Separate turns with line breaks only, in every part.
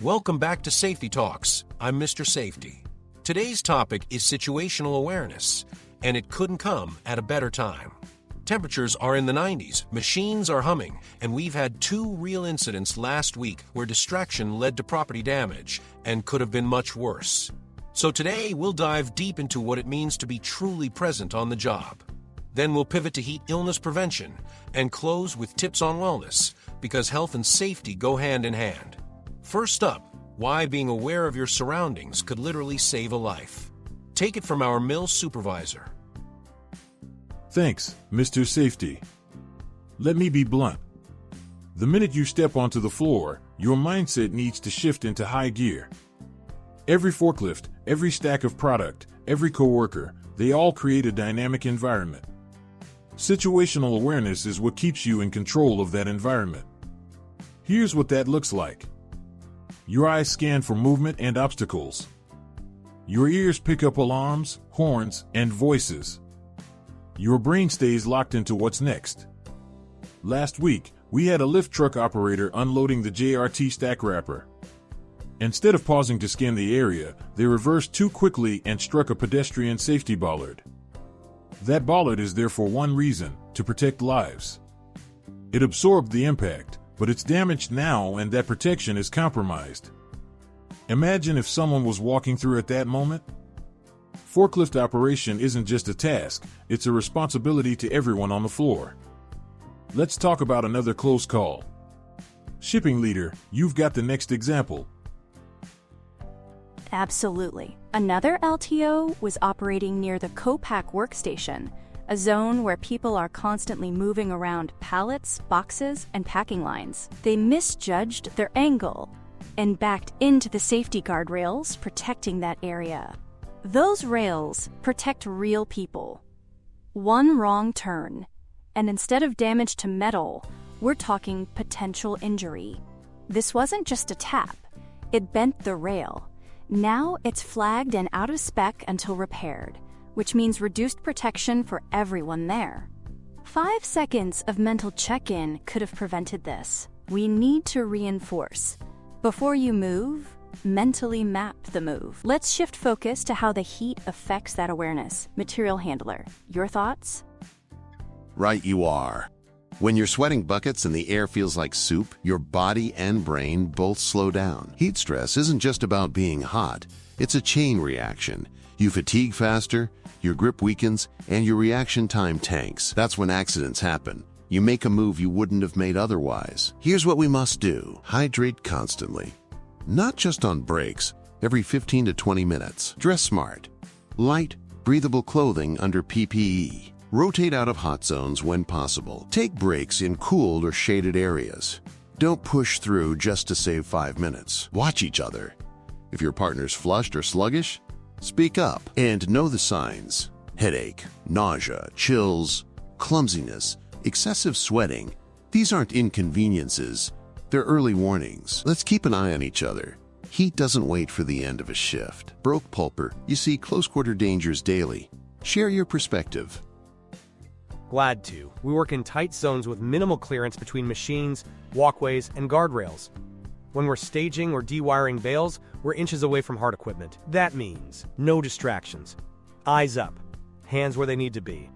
Welcome back to Safety Talks. I'm Mr. Safety. Today's topic is situational awareness, and it couldn't come at a better time. Temperatures are in the 90s, machines are humming, and we've had two real incidents last week where distraction led to property damage and could have been much worse. So today we'll dive deep into what it means to be truly present on the job. Then we'll pivot to heat illness prevention and close with tips on wellness, because health and safety go hand in hand. First up, why being aware of your surroundings could literally save a life. Take it from our mill supervisor.
Thanks, Mr. Safety. Let me be blunt. The minute you step onto the floor, your mindset needs to shift into high gear. Every forklift, every stack of product, every coworker, they all create a dynamic environment. Situational awareness is what keeps you in control of that environment. Here's what that looks like. Your eyes scan for movement and obstacles. Your ears pick up alarms, horns, and voices. Your brain stays locked into what's next. Last week, we had a lift truck operator unloading the JRT stack wrapper. Instead of pausing to scan the area, they reversed too quickly and struck a pedestrian safety bollard. That bollard is there for one reason: to protect lives. It absorbed the impact, but it's damaged now and that protection is compromised. Imagine if someone was walking through at that moment. Forklift operation isn't just a task, it's a responsibility to everyone on the floor. Let's talk about another close call. Shipping leader, you've got the next example.
Absolutely. Another LTO was operating near the co-pack workstation, a zone where people are constantly moving around pallets, boxes, and packing lines. They misjudged their angle and backed into the safety guardrails protecting that area. Those rails protect real people. One wrong turn, and instead of damage to metal, we're talking potential injury. This wasn't just a tap, it bent the rail. Now it's flagged and out of spec until repaired, which means reduced protection for everyone there. 5 seconds of mental check-in could have prevented this. We need to reinforce. Before you move, mentally map the move. Let's shift focus to how the heat affects that awareness. Material handler, your thoughts?
Right you are. When you're sweating buckets and the air feels like soup, your body and brain both slow down. Heat stress isn't just about being hot. It's a chain reaction. You fatigue faster, your grip weakens, and your reaction time tanks. That's when accidents happen. You make a move you wouldn't have made otherwise. Here's what we must do. Hydrate constantly. Not just on breaks, every 15 to 20 minutes. Dress smart. Light, breathable clothing under PPE. Rotate out of hot zones when possible. Take breaks in cooled or shaded areas. Don't push through just to save 5 minutes. Watch each other. If your partner's flushed or sluggish, speak up and know the signs. Headache, nausea, chills, clumsiness, excessive sweating. These aren't inconveniences. They're early warnings. Let's keep an eye on each other. Heat doesn't wait for the end of a shift. Broke pulper, you see close-quarter dangers daily. Share your perspective.
Glad to. We work in tight zones with minimal clearance between machines, walkways, and guardrails. When we're staging or dewiring bales, we're inches away from hard equipment. That means no distractions. Eyes up. Hands where they need to be.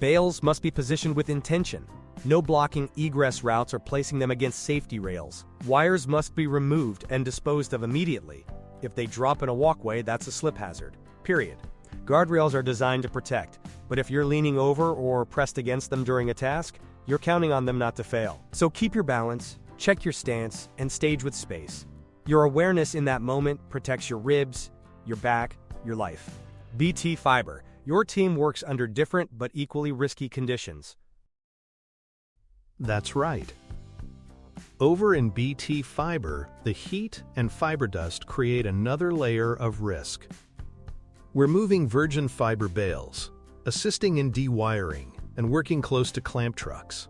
Bales must be positioned with intention. No blocking egress routes or placing them against safety rails. Wires must be removed and disposed of immediately. If they drop in a walkway, that's a slip hazard. Period. Guardrails are designed to protect, but if you're leaning over or pressed against them during a task, you're counting on them not to fail. So keep your balance, check your stance, and stage with space. Your awareness in that moment protects your ribs, your back, your life. BT Fiber. Your team works under different but equally risky conditions.
That's right. Over in BT Fiber, the heat and fiber dust create another layer of risk. We're moving virgin fiber bales, assisting in dewiring, and working close to clamp trucks.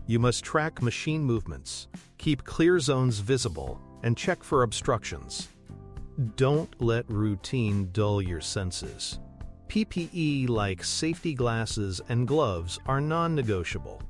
You must track machine movements, keep clear zones visible, and check for obstructions. Don't let routine dull your senses. PPE like safety glasses and gloves are non-negotiable,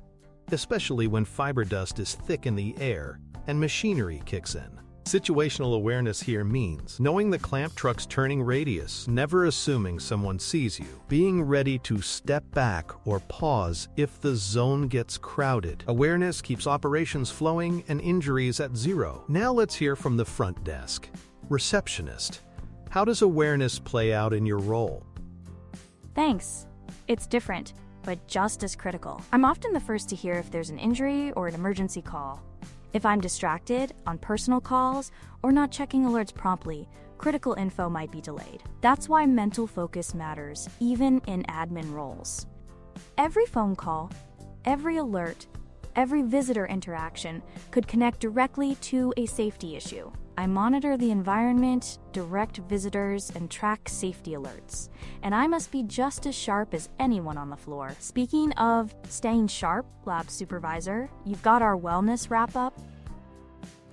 especially when fiber dust is thick in the air and machinery kicks in. Situational awareness here means knowing the clamp truck's turning radius, never assuming someone sees you, being ready to step back or pause if the zone gets crowded. Awareness keeps operations flowing and injuries at zero. Now let's hear from the front desk. Receptionist. How does awareness play out in your role?
Thanks. It's different, but just as critical. I'm often the first to hear if there's an injury or an emergency call. If I'm distracted, on personal calls, or not checking alerts promptly, critical info might be delayed. That's why mental focus matters, even in admin roles. Every phone call, every alert, every visitor interaction could connect directly to a safety issue. I monitor the environment, direct visitors, and track safety alerts. And I must be just as sharp as anyone on the floor. Speaking of staying sharp, lab supervisor, you've got our wellness wrap-up.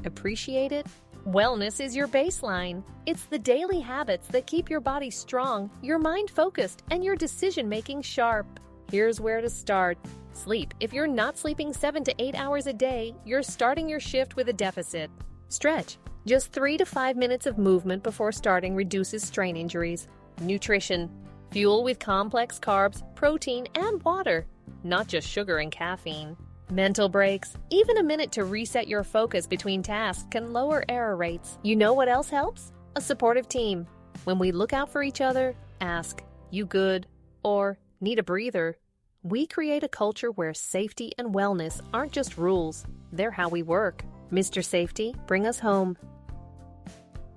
Appreciate it? Wellness is your baseline. It's the daily habits that keep your body strong, your mind focused, and your decision-making sharp. Here's where to start. Sleep. If you're not sleeping 7 to 8 hours a day, you're starting your shift with a deficit. Stretch. Just 3 to 5 minutes of movement before starting reduces strain injuries. Nutrition. Fuel with complex carbs, protein, and water, not just sugar and caffeine. Mental breaks. Even a minute to reset your focus between tasks can lower error rates. You know what else helps? A supportive team. When we look out for each other, ask, "You good?" or "Need a breather?" We create a culture where safety and wellness aren't just rules, they're how we work. Mr. Safety, bring us home.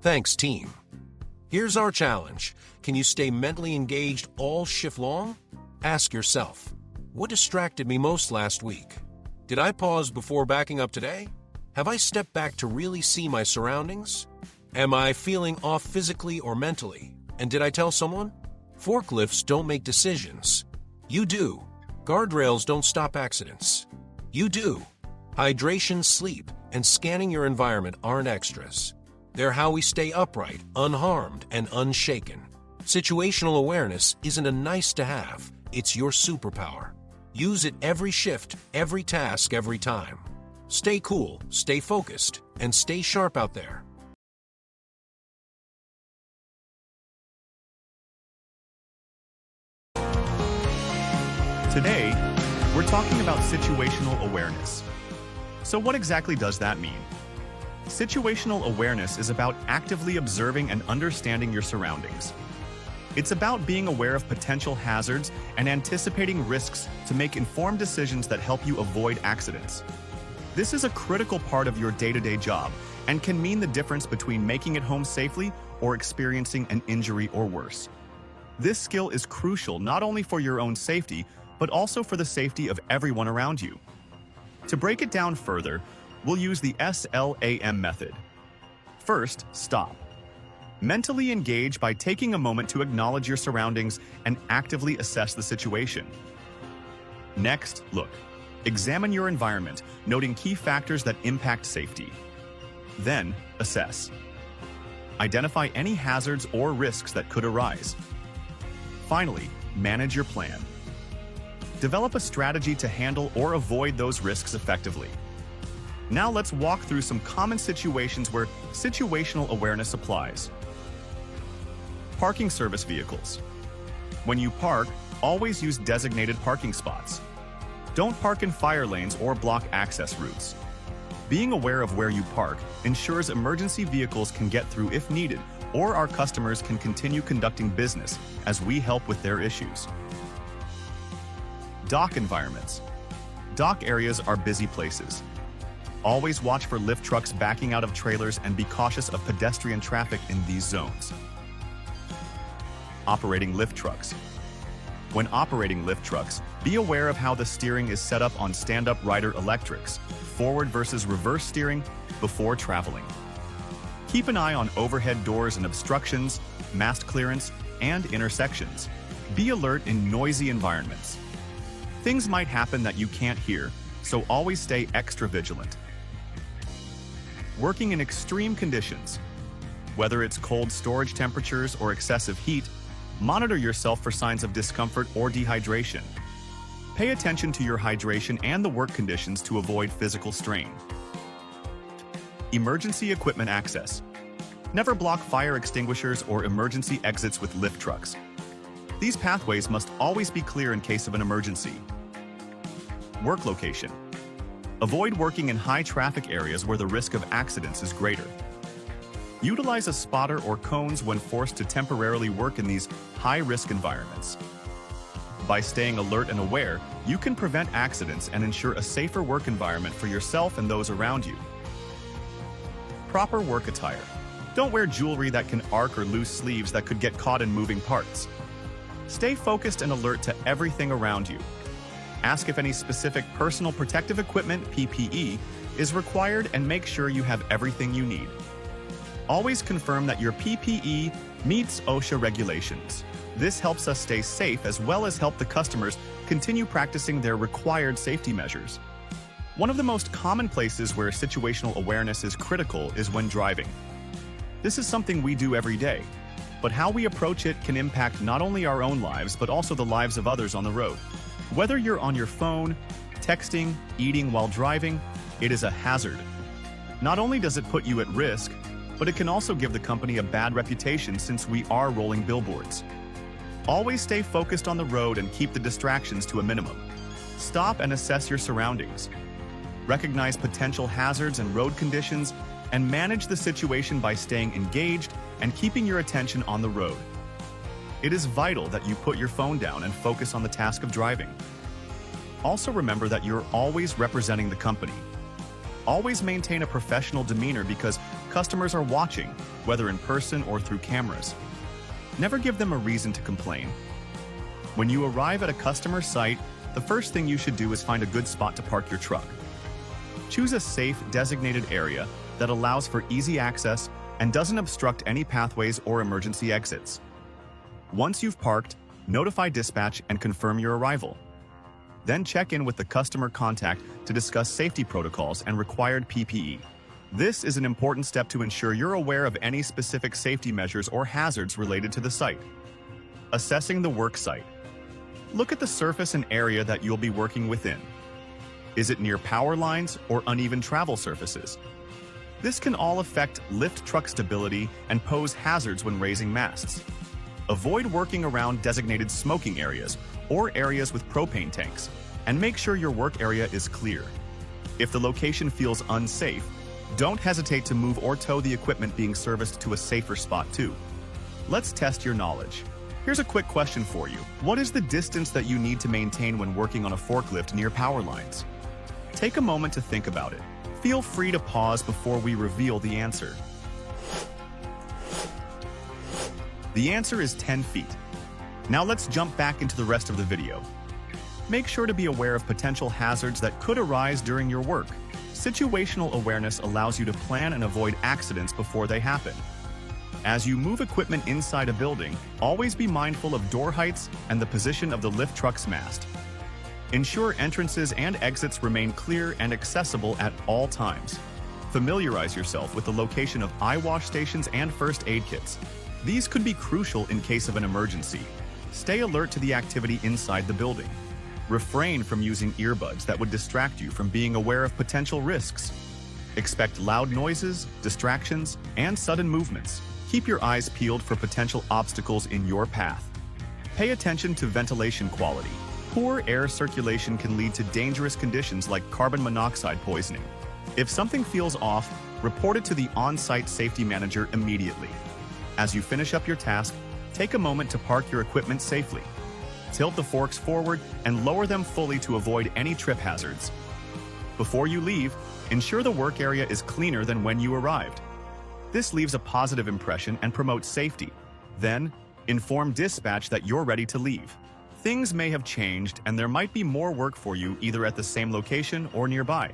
Thanks, team. Here's our challenge. Can you stay mentally engaged all shift long? Ask yourself, what distracted me most last week? Did I pause before backing up today? Have I stepped back to really see my surroundings? Am I feeling off physically or mentally? And did I tell someone? Forklifts don't make decisions. You do. Guardrails don't stop accidents. You do. Hydration, sleep, and scanning your environment aren't extras. They're how we stay upright, unharmed, and unshaken. Situational awareness isn't a nice to have, it's your superpower. Use it every shift, every task, every time. Stay cool, stay focused, and stay sharp out there.
Today, we're talking about situational awareness. So what exactly does that mean? Situational awareness is about actively observing and understanding your surroundings. It's about being aware of potential hazards and anticipating risks to make informed decisions that help you avoid accidents. This is a critical part of your day-to-day job and can mean the difference between making it home safely or experiencing an injury or worse. This skill is crucial not only for your own safety, but also for the safety of everyone around you. To break it down further, we'll use the SLAM method. First, stop. Mentally engage by taking a moment to acknowledge your surroundings and actively assess the situation. Next, look. Examine your environment, noting key factors that impact safety. Then, assess. Identify any hazards or risks that could arise. Finally, manage your plan. Develop a strategy to handle or avoid those risks effectively. Now let's walk through some common situations where situational awareness applies. Parking service vehicles. When you park, always use designated parking spots. Don't park in fire lanes or block access routes. Being aware of where you park ensures emergency vehicles can get through if needed, or our customers can continue conducting business as we help with their issues. Dock environments. Dock areas are busy places. Always watch for lift trucks backing out of trailers and be cautious of pedestrian traffic in these zones. Operating lift trucks. When operating lift trucks, be aware of how the steering is set up on stand-up rider electrics, forward versus reverse steering, before traveling. Keep an eye on overhead doors and obstructions, mast clearance, and intersections. Be alert in noisy environments. Things might happen that you can't hear, so always stay extra vigilant. Working in extreme conditions. Whether it's cold storage temperatures or excessive heat, monitor yourself for signs of discomfort or dehydration. Pay attention to your hydration and the work conditions to avoid physical strain. Emergency equipment access. Never block fire extinguishers or emergency exits with lift trucks. These pathways must always be clear in case of an emergency. Work location. Avoid working in high-traffic areas where the risk of accidents is greater. Utilize a spotter or cones when forced to temporarily work in these high-risk environments. By staying alert and aware, you can prevent accidents and ensure a safer work environment for yourself and those around you. Proper work attire. Don't wear jewelry that can arc or loose sleeves that could get caught in moving parts. Stay focused and alert to everything around you. Ask if any specific personal protective equipment, PPE, is required and make sure you have everything you need. Always confirm that your PPE meets OSHA regulations. This helps us stay safe as well as help the customers continue practicing their required safety measures. One of the most common places where situational awareness is critical is when driving. This is something we do every day, but how we approach it can impact not only our own lives but also the lives of others on the road. Whether you're on your phone, texting, eating while driving, it is a hazard. Not only does it put you at risk, but it can also give the company a bad reputation since we are rolling billboards. Always stay focused on the road and keep the distractions to a minimum. Stop and assess your surroundings. Recognize potential hazards and road conditions, and manage the situation by staying engaged and keeping your attention on the road. It is vital that you put your phone down and focus on the task of driving. Also remember that you're always representing the company. Always maintain a professional demeanor because customers are watching, whether in person or through cameras. Never give them a reason to complain. When you arrive at a customer site, the first thing you should do is find a good spot to park your truck. Choose a safe, designated area that allows for easy access and doesn't obstruct any pathways or emergency exits. Once you've parked, notify dispatch and confirm your arrival. Then check in with the customer contact to discuss safety protocols and required PPE. This is an important step to ensure you're aware of any specific safety measures or hazards related to the site. Assessing the work site. Look at the surface and area that you'll be working within. Is it near power lines or uneven travel surfaces? This can all affect lift truck stability and pose hazards when raising masts. Avoid working around designated smoking areas or areas with propane tanks, and make sure your work area is clear. If the location feels unsafe, don't hesitate to move or tow the equipment being serviced to a safer spot too. Let's test your knowledge. Here's a quick question for you. What is the distance that you need to maintain when working on a forklift near power lines? Take a moment to think about it. Feel free to pause before we reveal the answer. The answer is 10 feet. Now let's jump back into the rest of the video. Make sure to be aware of potential hazards that could arise during your work. Situational awareness allows you to plan and avoid accidents before they happen. As you move equipment inside a building, always be mindful of door heights and the position of the lift truck's mast. Ensure entrances and exits remain clear and accessible at all times. Familiarize yourself with the location of eye wash stations and first aid kits. These could be crucial in case of an emergency. Stay alert to the activity inside the building. Refrain from using earbuds that would distract you from being aware of potential risks. Expect loud noises, distractions, and sudden movements. Keep your eyes peeled for potential obstacles in your path. Pay attention to ventilation quality. Poor air circulation can lead to dangerous conditions like carbon monoxide poisoning. If something feels off, report it to the on-site safety manager immediately. As you finish up your task, take a moment to park your equipment safely. Tilt the forks forward and lower them fully to avoid any trip hazards. Before you leave, ensure the work area is cleaner than when you arrived. This leaves a positive impression and promotes safety. Then, inform dispatch that you're ready to leave. Things may have changed and there might be more work for you either at the same location or nearby.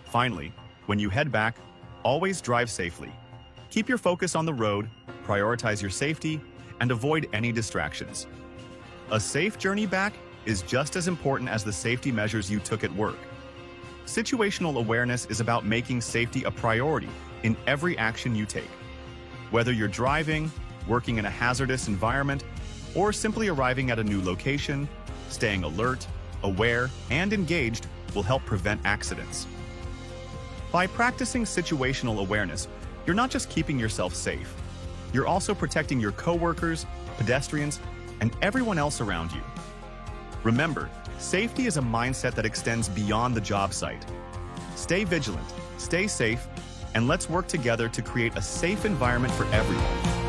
Finally, when you head back, always drive safely. Keep your focus on the road, prioritize your safety, and avoid any distractions. A safe journey back is just as important as the safety measures you took at work. Situational awareness is about making safety a priority in every action you take. Whether you're driving, working in a hazardous environment, or simply arriving at a new location, staying alert, aware, and engaged will help prevent accidents. By practicing situational awareness, you're not just keeping yourself safe, you're also protecting your coworkers, pedestrians, and everyone else around you. Remember, safety is a mindset that extends beyond the job site. Stay vigilant, stay safe, and let's work together to create a safe environment for everyone.